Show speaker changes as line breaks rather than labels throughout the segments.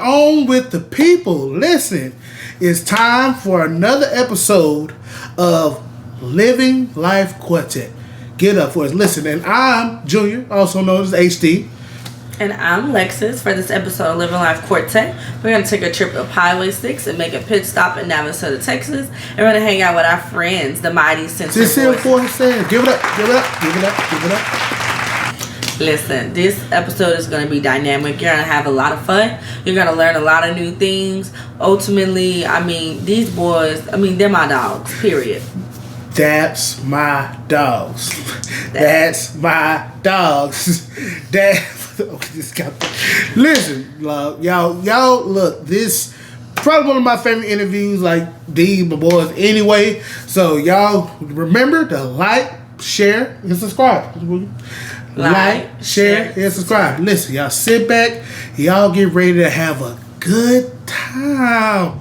on with the people. Listen, it's time for another episode of Living Life Quartet. Get up for us. Listen, and I'm Junior, also known as HD.
And I'm Lexus. For this episode of Living Life Quartet, we're going to take a trip up Highway 6 and make a pit stop in Navasota, Texas. And we're going to hang out with our friends, the Mighty Sincere Voices.
Give it up, give it up, give it up, give it up.
Listen, this episode is going to be dynamic. You're going to have a lot of fun. You're going to learn a lot of new things. Ultimately, these boys, they're my dogs, period.
That's my dogs. That's my dogs. Listen, y'all look, this probably one of my favorite interviews, like these boys anyway. So y'all remember to like, share, and subscribe. Like, share, and subscribe. Listen, y'all sit back. Y'all get ready to have a good time.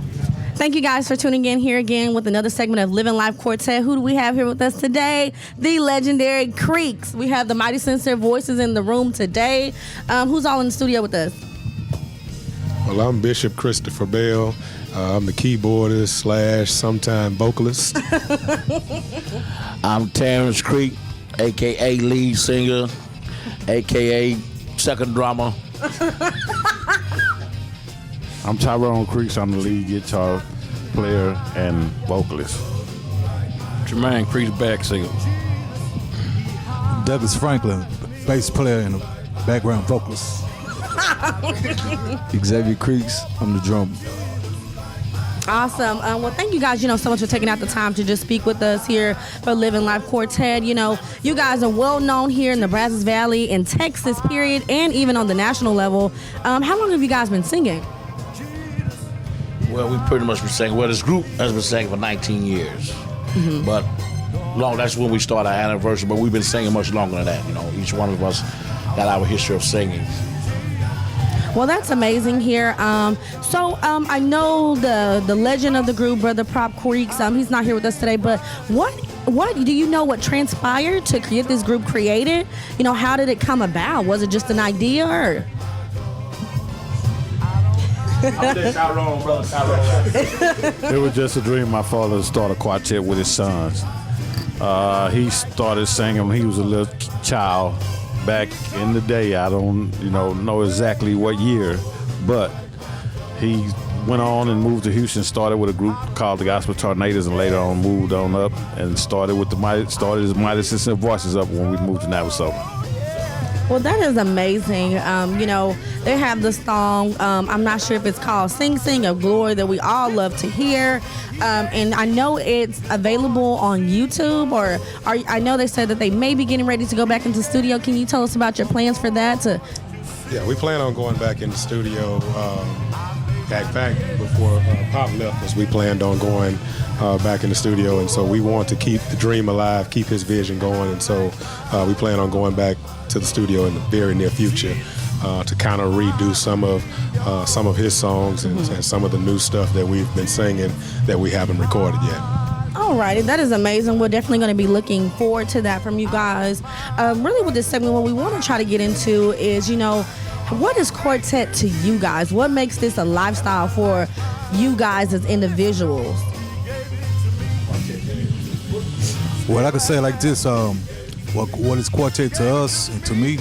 Thank you guys for tuning in here again with another segment of Living Life Quartet. Who do we have here with us today? The legendary Creeks. We have the Mighty Sincere Voices in the room today. Who's all in the studio with us?
Well, I'm Bishop Christopher Bell. I'm the keyboardist / sometime vocalist.
I'm Terrence Creek, a.k.a. lead singer, a.k.a. second drummer.
I'm Tyrone Creeks. I'm the lead guitar player and vocalist.
Jermaine Creeks, back singer.
Douglas Franklin, bass player and a background vocalist.
Xavier Creeks, I'm the drummer.
Awesome. Well, thank you guys, so much for taking out the time to just speak with us here for Living Life Quartet. You guys are well known here in the Brazos Valley, in Texas, period, and even on the national level. How long have you guys been singing?
Well, we pretty much been singing. Well, this group has been singing for 19 years. Mm-hmm. But that's when we started our anniversary, but we've been singing much longer than that. Each one of us got our history of singing.
Well, that's amazing here. So I know the legend of the group, Brother Prop Creeks. He's not here with us today, but what do you know what transpired to get this group created? How did it come about? Was it just an idea or?
Tyrone, brother Tyrone.
It was just a dream. My father started a quartet with his sons. He started singing when he was a little child. Back in the day, I don't know exactly what year, but he went on and moved to Houston, started with a group called the Gospel Tornadoes, and later on moved on up and started his Mighty Sincere Voices up when we moved to Navasota.
Well, that is amazing. They have the song, I'm not sure if it's called Sing Sing of Glory, that we all love to hear. And I know it's available on YouTube, I know they said that they may be getting ready to go back into the studio. Can you tell us about your plans for that?
Yeah, we plan on going back in the studio. Back before Pop left us, we planned on going back in the studio, and so we want to keep the dream alive, keep his vision going, and so we plan on going back to the studio in the very near future to kind of redo some of his songs and some of the new stuff that we've been singing that we haven't recorded yet.
Alrighty, that is amazing. We're definitely going to be looking forward to that from you guys. Really, with this segment, what we want to try to get into is, what is quartet to you guys? What makes this a lifestyle for you guys as individuals?
Well, I could say it like this. What is quartet to us and to me?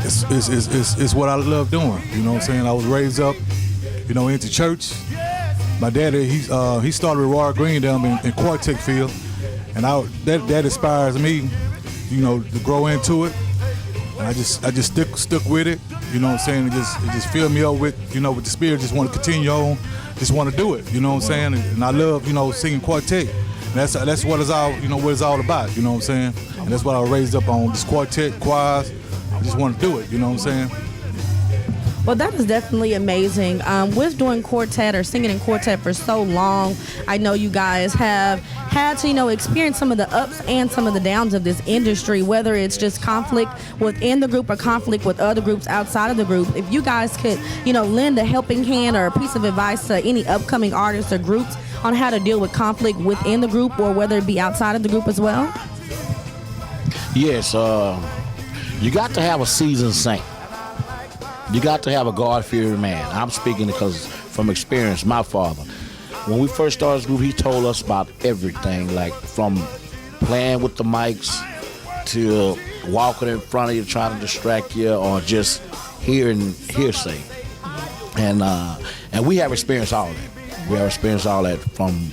It's what I love doing. You know what I'm saying? I was raised up, into church. My daddy, he started with Roy Green down in quartet field, and that inspires me, to grow into it. And I just stuck with it. You know what I'm saying? It just filled me up with, with the spirit. Just want to continue on, just want to do it. You know what I'm saying? And I love, singing quartet. And that's what it's all, what it's all about. You know what I'm saying? And that's what I was raised up on. This quartet, choirs. I just want to do it. You know what I'm saying?
Well, that is definitely amazing. With doing quartet or singing in quartet for so long, I know you guys have had to, experience some of the ups and some of the downs of this industry, whether it's just conflict within the group or conflict with other groups outside of the group. If you guys could, lend a helping hand or a piece of advice to any upcoming artists or groups on how to deal with conflict within the group or whether it be outside of the group as well?
Yes, you got to have a seasoned saint. You got to have a God-fearing man. I'm speaking because from experience, my father. When we first started this group, he told us about everything, like from playing with the mics to walking in front of you trying to distract you or just hearing hearsay. And we have experienced all of that. We have experienced all that from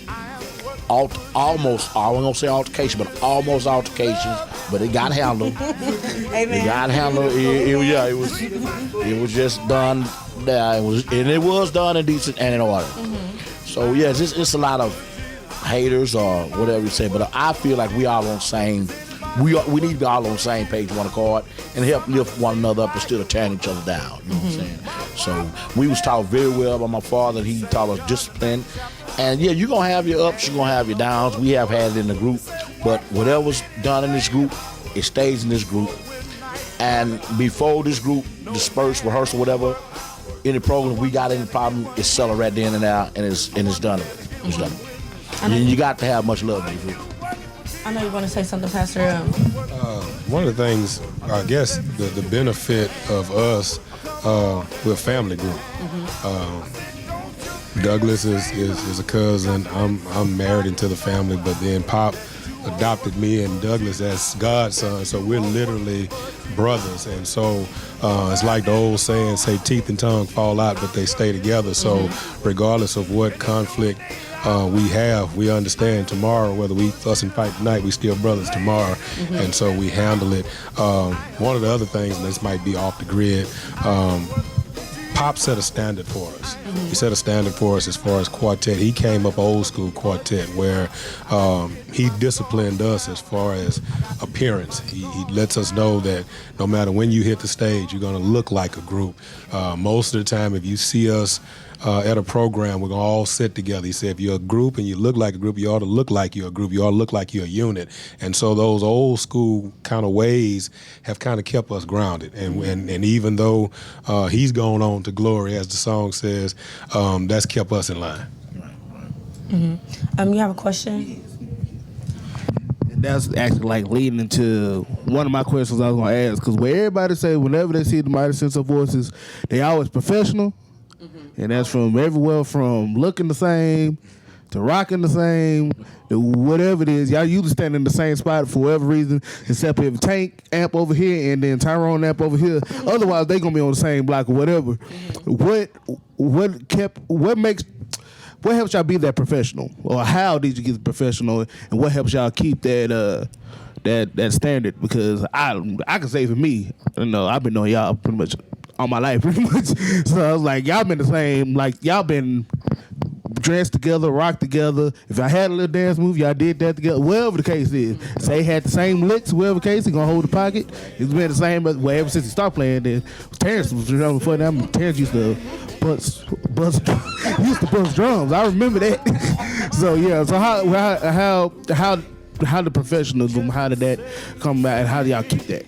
almost, I wasn't going to say altercation, but almost altercations, but it got handled.
Amen.
It got handled. It was just done there. It was done in decent and in order. So yeah, it's a lot of haters or whatever you say, but I feel like we all on the same. We need to be all on the same page, one accord, and help lift one another up instead of tearing each other down. You know what I'm saying? So we was taught very well by my father. He taught us discipline. And yeah, you're going to have your ups, you're going to have your downs. We have had it in the group. But whatever's done in this group, it stays in this group. And before this group disperse, rehearsal, whatever, any program we got any problem, it's settled right then and there, and it's done. It's done. And you got to have much love in the group.
I know you want to say something, Pastor.
One of the things, I guess, the benefit of us, we're a family group. Douglas is a cousin. I'm married into the family, but then Pop adopted me and Douglas as godson, so we're literally brothers. And so it's like the old saying, say teeth and tongue fall out, but they stay together. So regardless of what conflict we have, we understand tomorrow, whether we fuss and fight tonight, we still brothers tomorrow. And so we handle it. One of the other things, and this might be off the grid, Pop set a standard for us. He set a standard for us as far as quartet. He came up old school quartet where he disciplined us as far as appearance. He lets us know that no matter when you hit the stage, you're going to look like a group. Most of the time, if you see us at a program, we're going to all sit together. He said, if you're a group and you look like a group, you ought to look like you're a group. You ought to look like you're a unit. And so those old school kind of ways have kind of kept us grounded. And even though he's gone on to glory, as the song says, that's kept us in line.
You have a question?
That's actually like leading into one of my questions I was going to ask, because where everybody say whenever they see the Mighty Sense of Voices, they always professional. And that's from everywhere from looking the same to rocking the same to whatever it is. Y'all usually stand in the same spot for whatever reason, except if Tank amp over here and then Tyrone amp over here. Otherwise, they gonna be on the same block or whatever. What helps y'all be that professional, or how did you get professional, and what helps y'all keep that that standard? Because I can say for me, I've been knowing y'all pretty much all my life, pretty much. So I was like, y'all been the same. Like, y'all been dressed together, rock together. If I had a little dance move, y'all did that together. Whatever the case is. Say had the same licks, whatever the case, he gonna hold the pocket. It's been the same ever since he started playing. Then Terrence was before that. Terrence used to bust drums. I remember that. So yeah. So how the professionalism? How did that come out? And how do y'all keep that?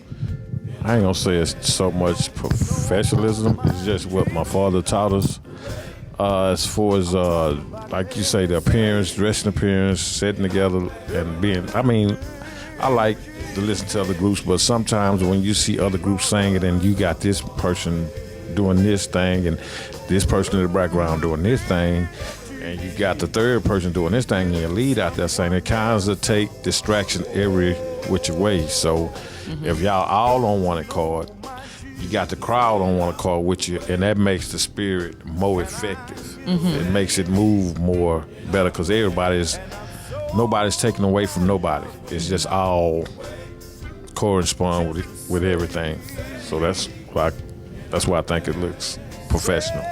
I ain't gonna say it's so much professionalism. It's just what my father taught us. As far as like you say, the appearance, dressing appearance, sitting together and being. I mean, I like to listen to other groups, but sometimes when you see other groups singing and you got this person doing this thing and this person in the background doing this thing, and you got the third person doing this thing and your lead out there saying, it kind of take distraction every which way. So if y'all all on one accord, you got the crowd on one accord with you, and that makes the spirit more effective. It makes it move more better because nobody's taken away from nobody. It's just all correspond with everything. So that's why I think it looks professional.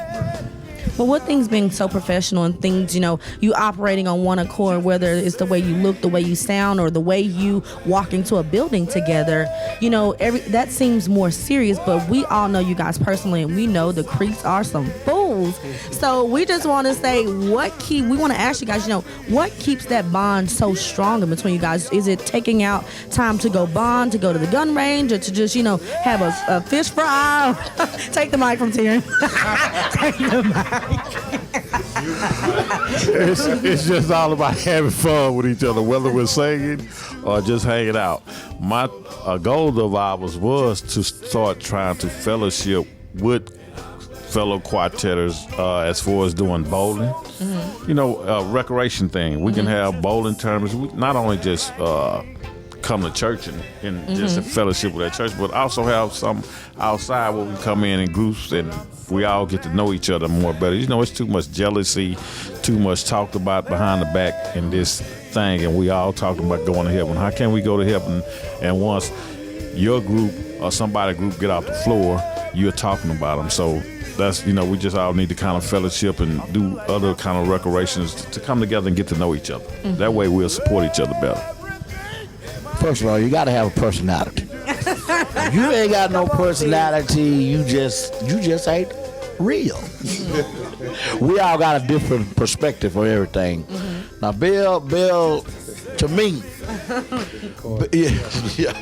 But what things being so professional and things, you operating on one accord, whether it's the way you look, the way you sound, or the way you walk into a building together, that seems more serious. But we all know you guys personally, and we know the Creeks are some fools. So we just want to say, we want to ask you guys, what keeps that bond so strong in between you guys? Is it taking out time to go bond, to go to the gun range, or to just, have a fish fry? Take the mic from Taryn. Take the mic.
It's just all about having fun with each other, whether we're singing or just hanging out. My goal of ours was to start trying to fellowship with fellow quartetters as far as doing bowling. You know, recreation thing. We can have bowling tournaments. We not only just come to church and just a fellowship with that church, but also have some outside where we come in groups and we all get to know each other more better. You know, it's too much jealousy, too much talked about behind the back in this thing, and we all talking about going to heaven. How can we go to heaven? And once your group or somebody's group get off the floor, you're talking about them. So that's, you know, we just all need to kind of fellowship and do other kind of recreations to come together and get to know each other. That way we'll support each other better.
First of all, you got to have a personality. If you ain't got no personality, you just ain't real. We all got a different perspective for everything. Now, Bill, to me, yeah.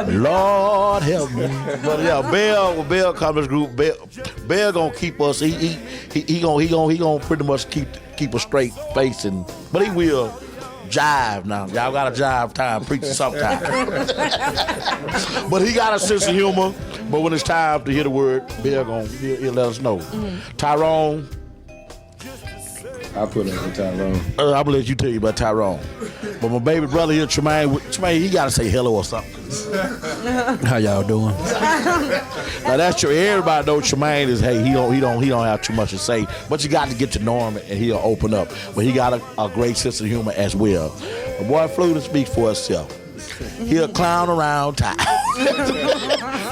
Lord help me. But yeah, Bill come to this group. Bill gonna keep us. He gonna pretty much keep a straight face, but he will jive now. Y'all got a jive time preaching sometime. But he got a sense of humor. But when it's time to hear the word, Bill he'll let us know. Tyrone.
I put it on Tyrone.
I'm gonna let you tell you about Tyrone. But my baby brother here, Tremaine, he gotta say hello or something. How y'all doing? Now that's true. Everybody knows Tremaine is. Hey, he don't have too much to say. But you got to get to know him and he'll open up. But he got a great sense of humor as well. The boy flew to speak for himself. He'll clown around time.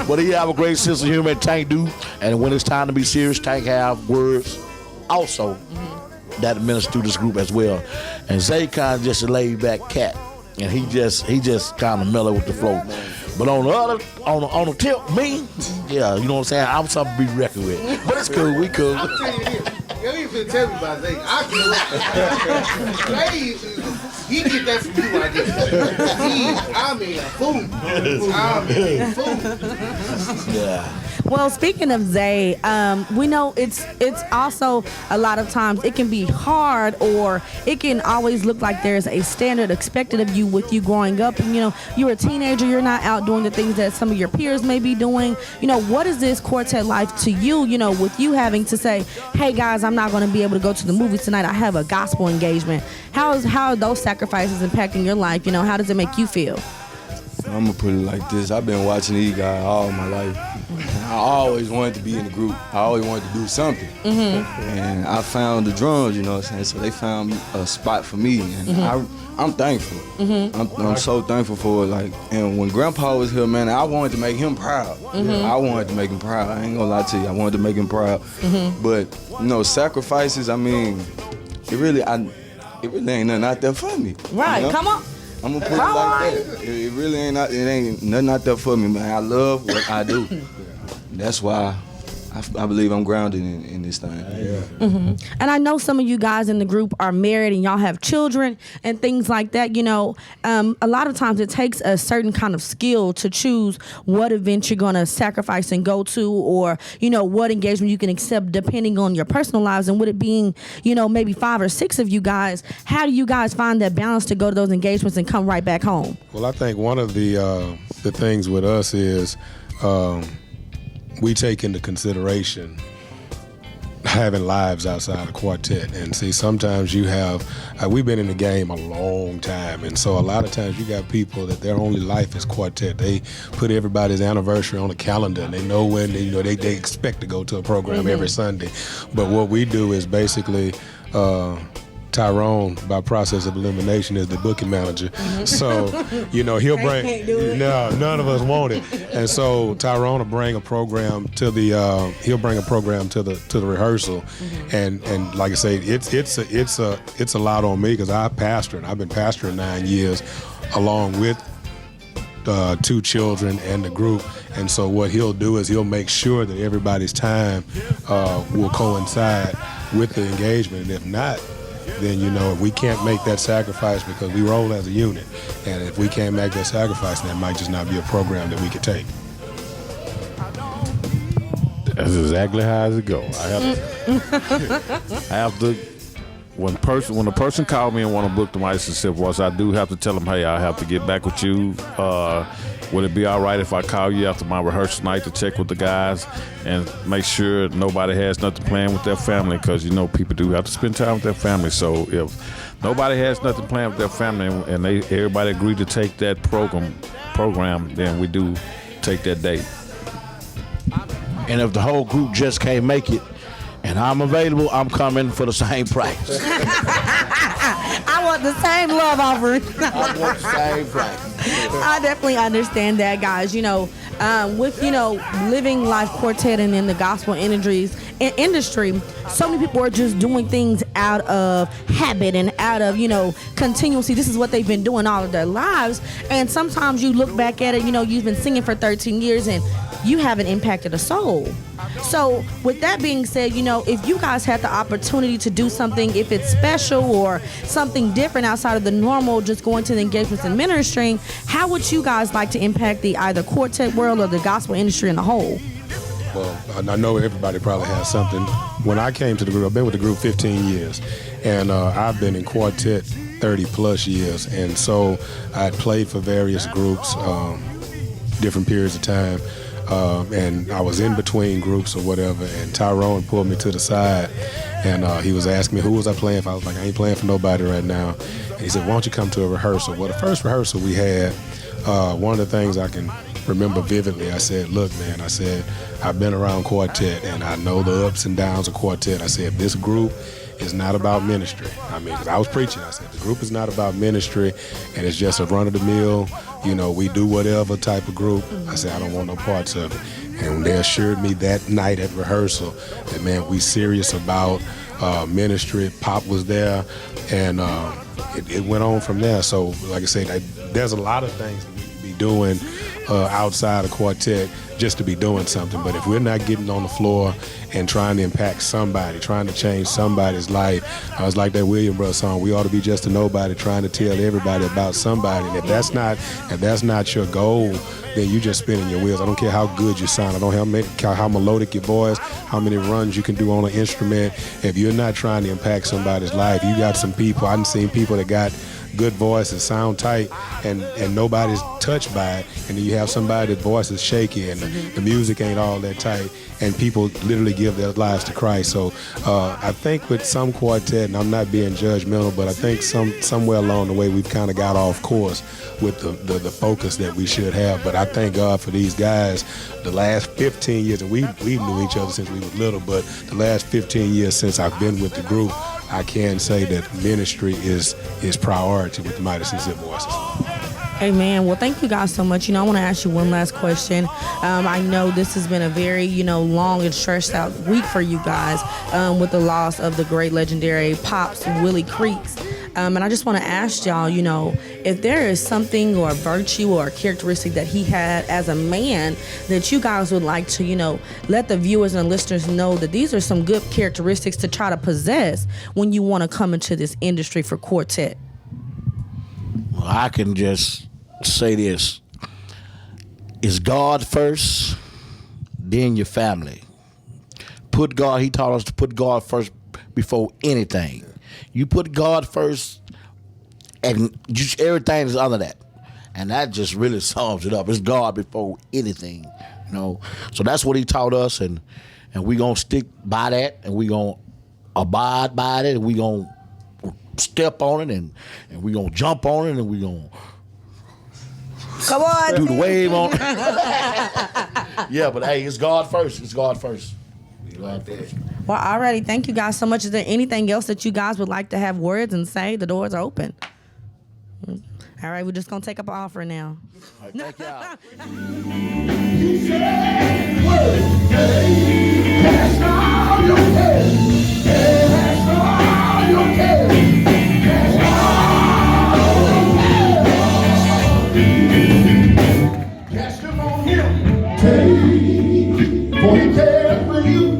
But he have a great sense of humor, and Tank do. And when it's time to be serious, Tank have words also that administer to this group as well. And Zay kind of just a laid back cat, and he just kind of mellow with the flow. But on the tip, me, yeah, you know what I'm saying, I'm something to be reckoned with. But it's cool, we cool.
You ain't finna tell me about Zay. He get that from you right there. I'm a fool.
Yeah.
Well, speaking of Zay, we know it's also a lot of times it can be hard, or it can always look like there's a standard expected of you with you growing up. And, you know, you're a teenager, you're not out doing the things that some of your peers may be doing. You know, what is this quartet life to you, you know, with you having to say, hey, guys, I'm not going to be able to go to the movies tonight. I have a gospel engagement. How are those sacrifices impacting your life? You know, how does it make you feel?
I'm gonna put it like this. I've been watching these guys all my life. I always wanted to be in the group. I always wanted to do something. And I found the drums, you know what I'm saying? So they found a spot for me, and I'm thankful. I'm so thankful for it. Like, and when Grandpa was here, man, I wanted to make him proud. I wanted to make him proud. I ain't gonna lie to you. I wanted to make him proud. But you know, sacrifices. I mean, it really ain't nothing out there for me.
Right?
You know?
Come on.
I'm gonna put it like that. It really ain't nothing out there for me, man. I love what I do. That's why I believe I'm grounded in this thing. Yeah.
And I know some of you guys in the group are married and y'all have children and things like that. You know, a lot of times it takes a certain kind of skill to choose what event you're going to sacrifice and go to, or, you know, what engagement you can accept depending on your personal lives. And with it being, you know, maybe 5 or 6 of you guys, how do you guys find that balance to go to those engagements and come right back home?
Well, I think one of the things with us is we take into consideration having lives outside of quartet. And see, sometimes you have, we've been in the game a long time, and so a lot of times you got people that their only life is quartet. They put everybody's anniversary on the calendar, and they know when, they expect to go to a program every Sunday. But what we do is basically, Tyrone, by process of elimination, is the booking manager. So, you know, he'll bring, no, none of us want it. And so Tyrone will bring a program to the, to the rehearsal. And like I say, it's a lot on me, because I've been pastoring 9 years along with 2 children and the group. And so what he'll do is he'll make sure that everybody's time will coincide with the engagement. And if not, then, you know, if we can't make that sacrifice, because we roll as a unit, and if we can't make that sacrifice, then it might just not be a program that we could take.
That's exactly how it go. I have to when a person called me and want to book the Microsoft voice, I do have to tell them, hey, I have to get back with you. Would it be all right if I call you after my rehearsal night to check with the guys and make sure nobody has nothing planned with their family? Because people do have to spend time with their family. So if nobody has nothing planned with their family and everybody agreed to take that program, then we do take that date.
And if the whole group just can't make it, and I'm available, I'm coming for the same price.
I want the same love offering.
I want the same price.
I definitely understand that, guys. With living Life Quartet and in the gospel industry, so many people are just doing things out of habit and out of continuously. This is what they've been doing all of their lives, and sometimes you look back at it. You've been singing for 13 years and you haven't impacted a soul. So with that being said, if you guys had the opportunity to do something, if it's special or something different outside of the normal, just going to the engagements and ministering, how would you guys like to impact the either quartet world or the gospel industry in a whole?
Well, I know everybody probably has something. When I came to the group, I've been with the group 15 years, and I've been in quartet 30 plus years, and so I played for various groups, different periods of time. And I was in between groups or whatever, and Tyrone pulled me to the side, and he was asking me who was I playing for. I was like, I ain't playing for nobody right now. And he said, why don't you come to a rehearsal? Well, the first rehearsal we had, one of the things I can remember vividly, I said, look, man, I said, I've been around quartet, and I know the ups and downs of quartet. I said, this group is not about ministry. Because I was preaching. I said, the group is not about ministry, and it's just a run-of-the-mill, we do whatever type of group. I said, I don't want no parts of it. And they assured me that night at rehearsal that, man, we serious about ministry. Pop was there, and it went on from there. So, like I said, there's a lot of things that we can be doing outside of quartet just to be doing something. But if we're not getting on the floor and trying to impact somebody, trying to change somebody's life, I was like that William Brothers song, we ought to be just a nobody trying to tell everybody about somebody. And if that's not your goal, then you just spinning your wheels. I don't care how good you sound. I don't care how melodic your voice, how many runs you can do on an instrument. If you're not trying to impact somebody's life, you got some people, I've seen people that got good voices, sound tight, and nobody's touched by it. And then you have somebody that voice is shaky and the music ain't all that tight, and people literally give their lives to Christ. So I think with some quartet, and I'm not being judgmental, but I think somewhere along the way we've kind of got off course with the focus that we should have. But I thank God for these guys. The last 15 years, and we knew each other since we were little, but the last 15 years since I've been with the group, I can say that ministry is priority with the Mighty Sincere Voices.
Amen. Well, thank you guys so much. I want to ask you one last question. I know this has been a very, long and stressed out week for you guys with the loss of the great legendary Pops Willie Creeks. And I just want to ask y'all, if there is something or a virtue or a characteristic that he had as a man that you guys would like to, let the viewers and listeners know that these are some good characteristics to try to possess when you want to come into this industry for quartet.
Well, I can just say this. It's God first, then your family. He taught us to put God first before anything. You put God first, and just everything is under that. And that just really sums it up. It's God before anything, So that's what he taught us, and we're going to stick by that, and we're going to abide by it, and we're going to step on it, and we're going to jump on it, and we're going to
come on,
do the wave on it. Yeah, but hey, it's God first. It's God first. God first.
Well, alrighty. Thank you guys so much. Is there anything else that you guys would like to have words and say? The doors are open. All right, we're just going to take up an offering now.
All right, thank y'all.
Cast him on him. For he cares for you.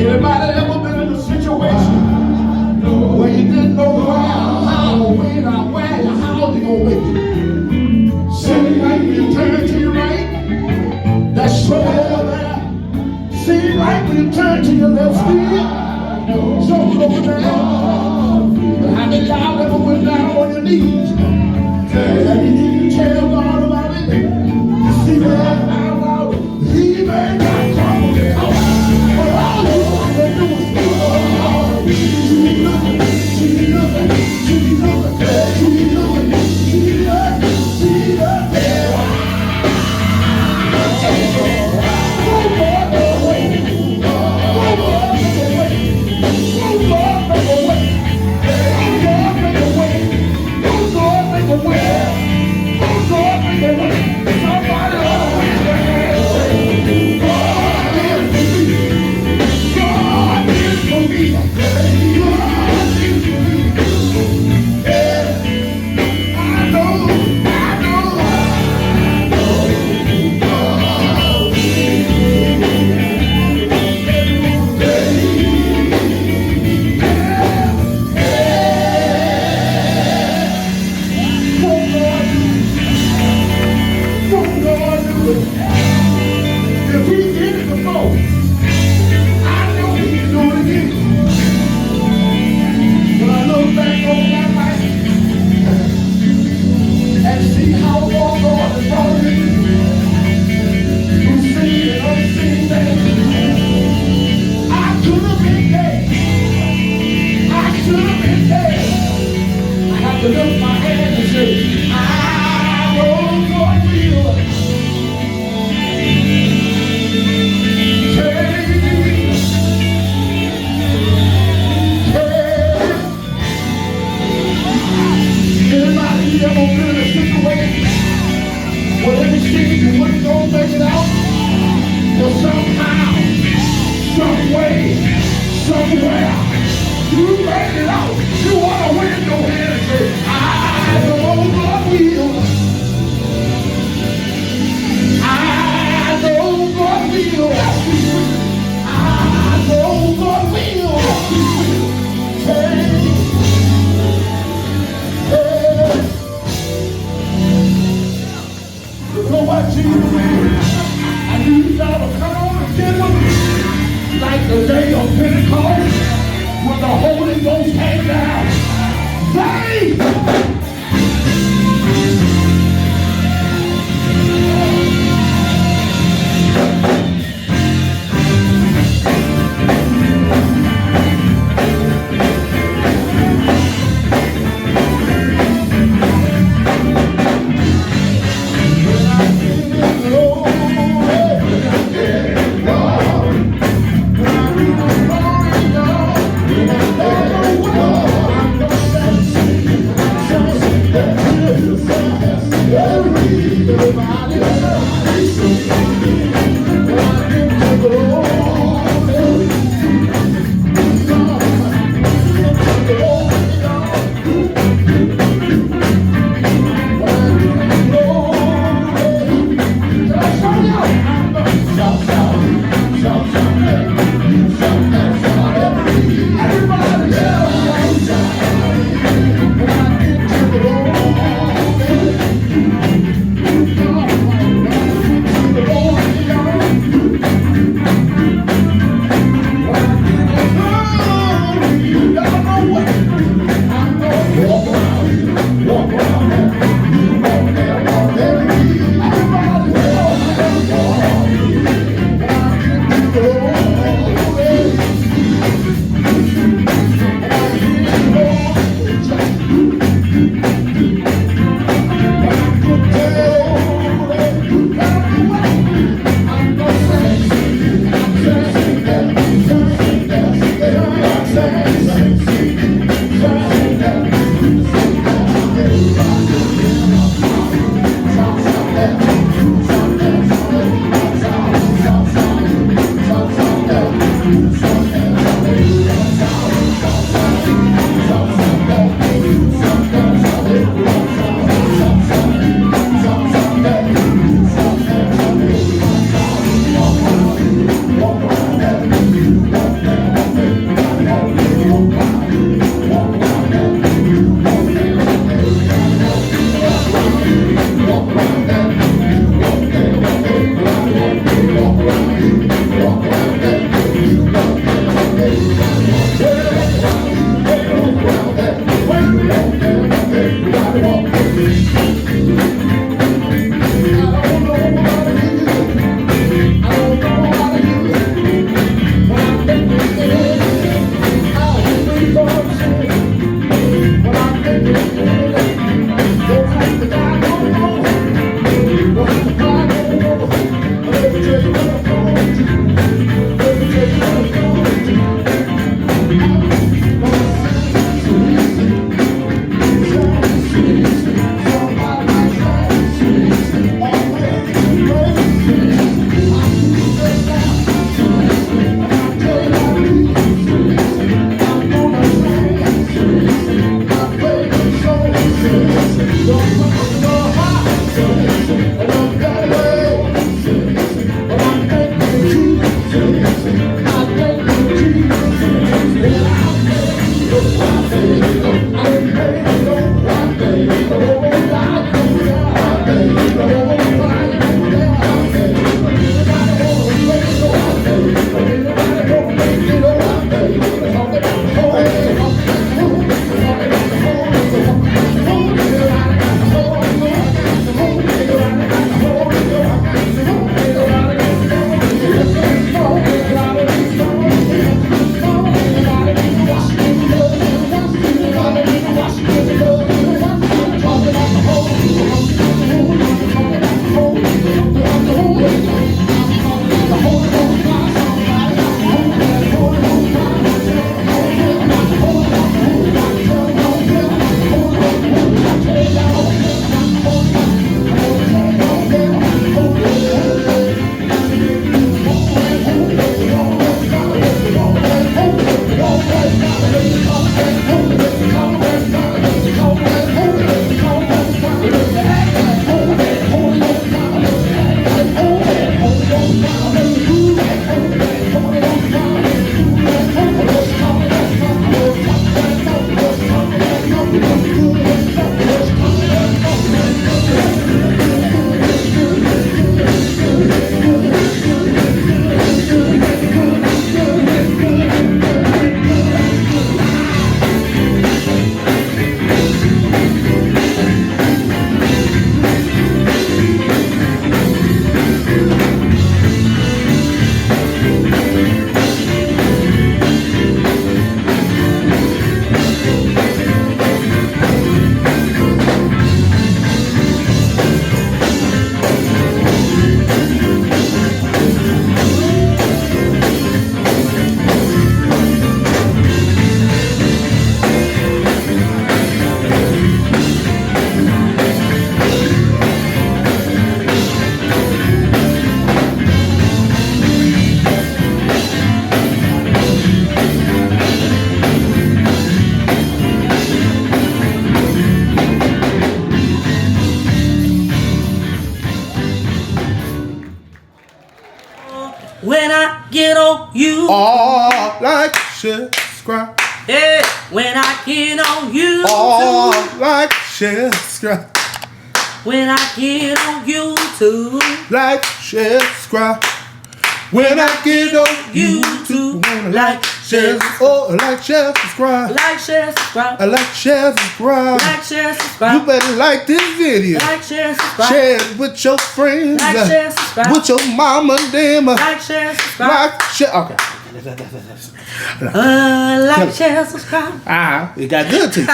Anybody ever been in a situation where you didn't know how, when, or where, or how you gonna make it? Seems like when you turn to your right, that's trouble over there. Seems like when you turn to your left, still, so How many y'all ever went down on your knees? And you need to tell God about it. You see what I found out? He may not come down. But all you want to do is if he did it before, I know he can do it again. When I look back over my life and see how far God has brought me through seen and unseen things, I could have been dead. I should have been dead. I have to lift my hand and say, I know God will. Anybody ever been in a situation where every season you wasn't gonna make it out? But somehow, some way, somewhere, you made it out. You wanna win your hand and say, I know God will. I know God will. I know God will. Hey. You know what, Jesus? I need y'all to come on and get with me. Like the day of Pentecost, when the Holy Ghost came down. Say!
When I get on you.
Oh, like subscribe.
Yeah, when I get on you.
Oh, like subscribe.
When I get on YouTube.
Like subscribe. When I get on YouTube.
Like share.
Oh, like share, subscribe.
Like share, subscribe.
I like share, subscribe.
Like share, subscribe.
You better like this video.
Like share, subscribe.
Share it with your friends.
Like share, subscribe.
With your mama and them.
Like share, subscribe.
Like share. Okay.
Like, share, subscribe.
It got good to you.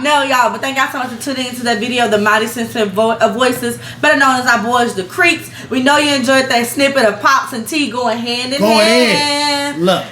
No, y'all, but thank y'all so much for tuning into that video, the Mighty Sensitive Voices, better known as our boys, the Creeps. We know you enjoyed that snippet of Pops and T going hand in hand.
Look.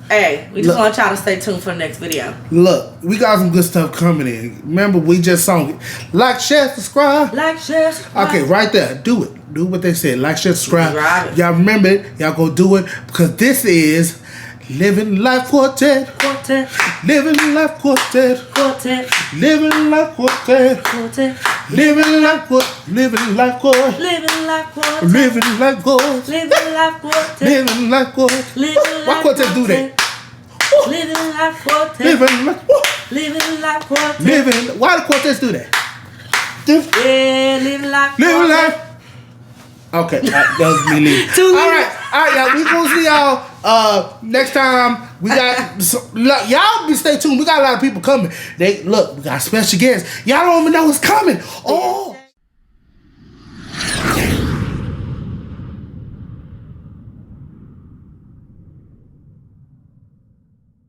Hey, we just want y'all to stay tuned for the next video.
Look, we got some good stuff coming in. Remember, we just sung it. Like, share, subscribe.
Like, share, subscribe.
Okay, right there. Do it. Do what they said. Like, share, subscribe.
Right.
Y'all remember it. Y'all go do it. Because this is Living Life Quartet.
Quartet.
Living Life Quartet.
Quartet.
Living Life Quartet.
Quartet.
Living Life Quartet. Living Life Quartet.
Living Life Quartet.
Living Life Quartet.
Living Life Quartet.
Living Life Quartet. Why Quartet do that?
Living Life Quartet.
Living Life.
Living Life Quartet.
Living. Why the quartets do that?
Yeah, living life.
Living life. Okay, that was me leaving. All right, y'all. We gonna see y'all next time. We got y'all. Be stay tuned. We got a lot of people coming. We got special guests. Y'all don't even know what's coming. Oh.